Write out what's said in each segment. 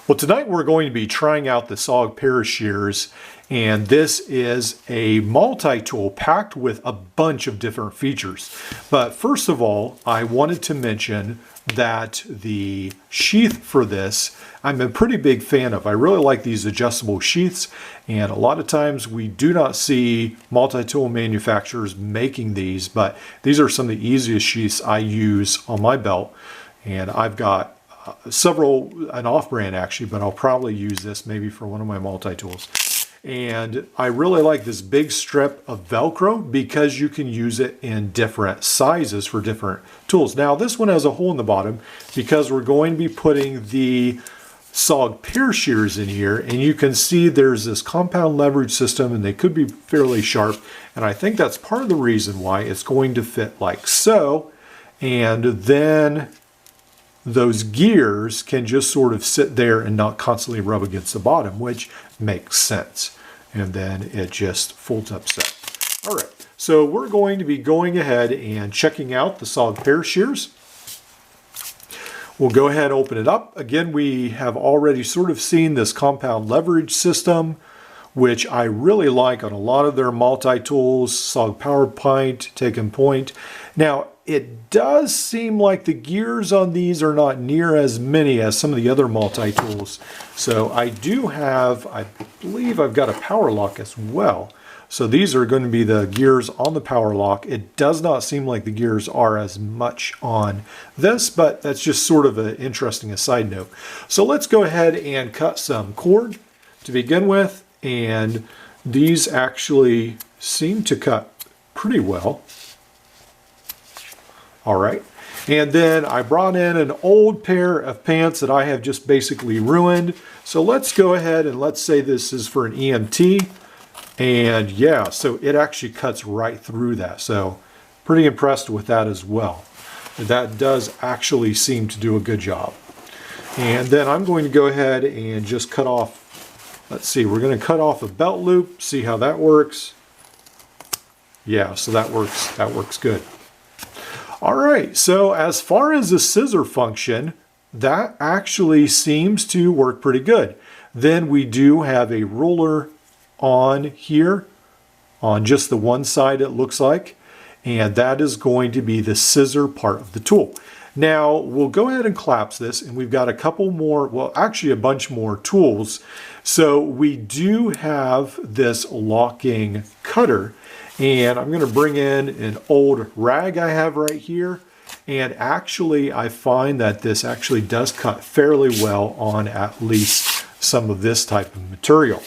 Well, tonight we're going to be trying out the SOG Parashears, and this is a multi-tool packed with a bunch of different features. But first of all, I wanted to mention that the sheath for this, I'm a pretty big fan of. I really like these adjustable sheaths, and a lot of times we do not see multi-tool manufacturers making these, but these are some of the easiest sheaths I use on my belt, and I've got several, an off-brand actually, but I'll probably use this maybe for one of my multi-tools. And I really like this big strip of Velcro because you can use it in different sizes for different tools. Now this one has a hole in the bottom because we're going to be putting the SOG Parashears in here, and you can see there's this compound leverage system and they could be fairly sharp, and I think that's part of the reason why it's going to fit like so. And then those gears can just sort of sit there and not constantly rub against the bottom, which makes sense. And then it just folds up set. All right, so we're going to be going ahead and checking out the SOG Parashears. We'll go ahead and open it up. Again, we have already sort of seen this compound leverage system, which I really like on a lot of their multi-tools, SOG Power Pint, Take and Point. Now, it does seem like the gears on these are not near as many as some of the other multi-tools. So I do have, I believe I've got a power lock as well. So these are going to be the gears on the power lock. It does not seem like the gears are as much on this, but that's just sort of an interesting aside note. So let's go ahead and cut some cord to begin with. And these actually seem to cut pretty well. All right, and then I brought in an old pair of pants that I have just basically ruined. So let's go ahead and let's say this is for an EMT. And yeah, so it actually cuts right through that. So pretty impressed with that as well. That does actually seem to do a good job. And then I'm going to go ahead and just cut off, let's see, we're going to cut off a belt loop, see how that works. Yeah, so that works good. All right, so as far as the scissor function, that actually seems to work pretty good. Then we do have a ruler on here, on just the one side it looks like, and that is going to be the scissor part of the tool. Now, we'll go ahead and collapse this, and we've got a couple more, well, actually a bunch more tools. So we do have this locking cutter, and I'm going to bring in an old rag I have right here. And actually, I find that this actually does cut fairly well on at least some of this type of material.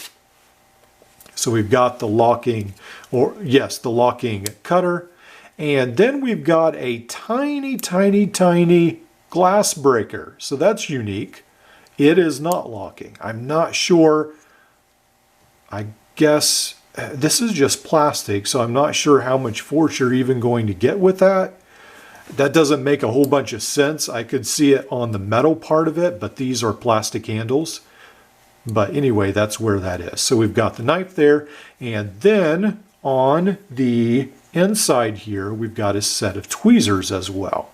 So we've got the locking, or yes, the locking cutter. And then we've got a tiny, tiny, tiny glass breaker. So that's unique. It is not locking. I'm not sure. I guess this is just plastic, so I'm not sure how much force you're even going to get with that. That doesn't make a whole bunch of sense. I could see it on the metal part of it, but these are plastic handles. But anyway, that's where that is. So we've got the knife there, and then on the inside here, we've got a set of tweezers as well.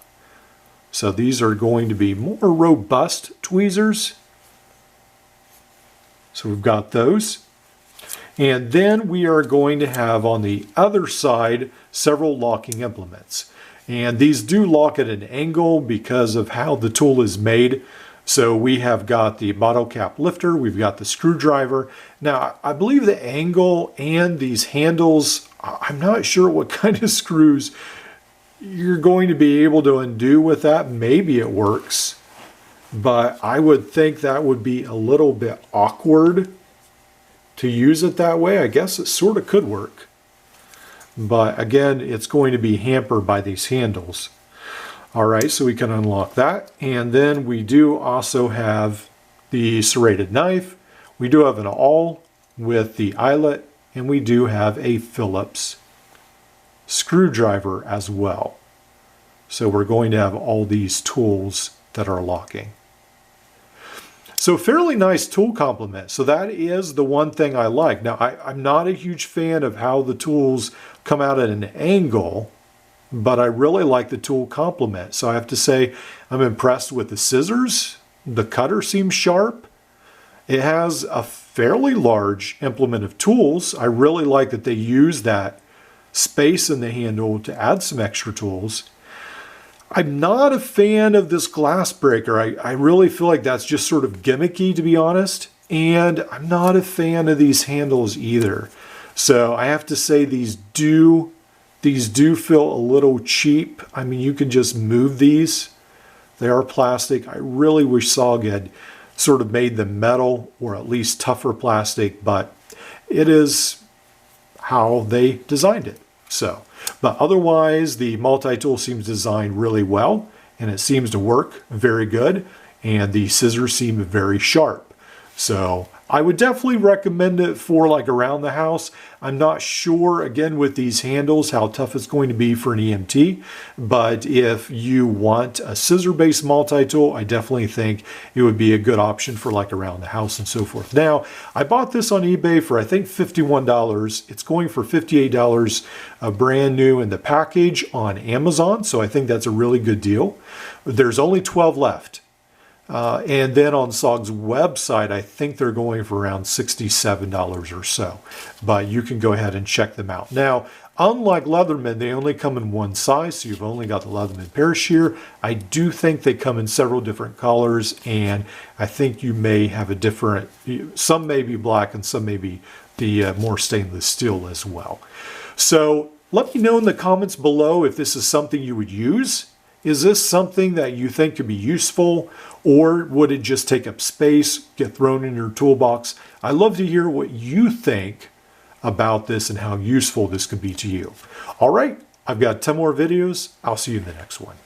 So these are going to be more robust tweezers. So we've got those. And then we are going to have on the other side several locking implements. And these do lock at an angle because of how the tool is made. So we have got the bottle cap lifter, we've got the screwdriver. Now, I believe the angle and these handles, I'm not sure what kind of screws you're going to be able to undo with that. Maybe it works, but I would think that would be a little bit awkward to use it that way. I guess it sort of could work. But again, it's going to be hampered by these handles. All right, so we can unlock that. And then we do also have the serrated knife. We do have an awl with the eyelet, and we do have a Phillips screwdriver as well. So we're going to have all these tools that are locking. So fairly nice tool complement. So that is the one thing I like. Now, I'm not a huge fan of how the tools come out at an angle, but I really like the tool complement. So I have to say I'm impressed with the scissors. The cutter seems sharp. It has a fairly large implement of tools. I really like that they use that space in the handle to add some extra tools. I'm not a fan of this glass breaker. I really feel like that's just sort of gimmicky, to be honest. And I'm not a fan of these handles either. So I have to say these do feel a little cheap. I mean, you can just move these. They are plastic. I really wish SOG had sort of made them metal or at least tougher plastic, but it is how they designed it. So, but otherwise, the multi-tool seems designed really well, and it seems to work very good, and the scissors seem very sharp. So I would definitely recommend it for like around the house. I'm not sure, again, with these handles, how tough it's going to be for an EMT, but if you want a scissor-based multi-tool, I definitely think it would be a good option for like around the house and so forth. Now, I bought this on eBay for I think $51. It's going for $58 brand new in the package on Amazon, so I think that's a really good deal. There's only 12 left. And then on SOG's website, I think they're going for around $67 or so. But you can go ahead and check them out. Now, unlike Leatherman, they only come in one size, so you've only got the Leatherman Parashear. I do think they come in several different colors, and I think you may have a different, some may be black and some may be the more stainless steel as well. So let me know in the comments below if this is something you would use. Is this something that you think could be useful, or would it just take up space, get thrown in your toolbox? I'd love to hear what you think about this and how useful this could be to you. All right, I've got 10 more videos. I'll see you in the next one.